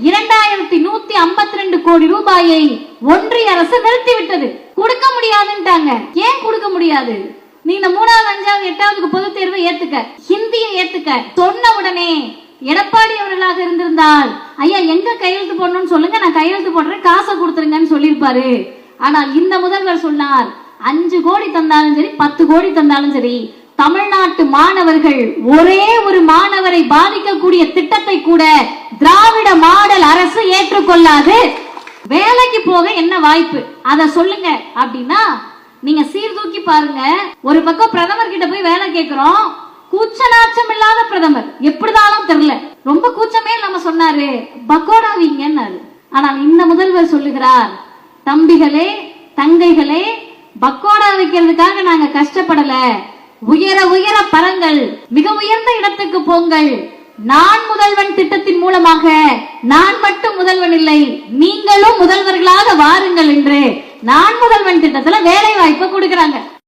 2152 கோடி ரூபாயை ஒன்றிய அரசு நிறுத்திவிட்டது. கொடுக்க முடியாதுன்ட்டாங்க. ஏன் கொடுக்க முடியாது? நீங்க 3வது 5வது 8வது பொது தேர்வை ஏத்துக்க, ஹிந்தியை ஏத்துக்க சொன்ன உடனே எடப்பாடி அவர்களாக இருந்திருந்தால் ஐயா எங்க கையெழுத்து போடணும்னு சொல்லுங்க, நான் கையெழுத்து போடுறேன், காசை கொடுத்துருங்கன்னு சொல்லியிருப்பாரு. ஆனால் இந்த முதல்வர் சொன்னார், 5 கோடி தந்தாலும் சரி 10 கோடி தந்தாலும் சரி, தமிழ்நாட்டு மாணவர்கள் ஒரே ஒரு மாணவரை பாதிக்கக்கூடிய திட்டத்தை கூட திராவிட மாடல் அரசு ஏற்றுக்கொள்ளாது. வேலைக்கு போக என்ன வாய்ப்பு அத சொல்லுங்க அப்படின்னா நீங்க சீர்தூக்கி பாருங்க. ஒரு பக்கம் பிரதமர் கிட்ட போய் வேலை கேட்கிறோம், கூச்சநாச்சம் இல்லாத பிரதமர், எப்படிதானும் தெரியல, ரொம்ப கூச்சமே நம்ம சொன்னாரு பக்கோடா வீங்கன்னாரு. ஆனால் இந்த முதல்வர் சொல்லுகிறார், தம்பிகளே தங்கைகளே, பக்கோடா வைக்கிறதுக்காக நாங்க கஷ்டப்படல, உயர உயர பரங்கள், மிக உயர்ந்த இடத்துக்கு போங்கள், நான் முதல்வன் திட்டத்தின் மூலமாக நான் மட்டும் முதல்வன் இல்லை, நீங்களும் முதல்வர்களாக வாருங்கள் என்று நான் முதல்வன் திட்டத்துல வேலை வாய்ப்பை கொடுக்கிறாங்க.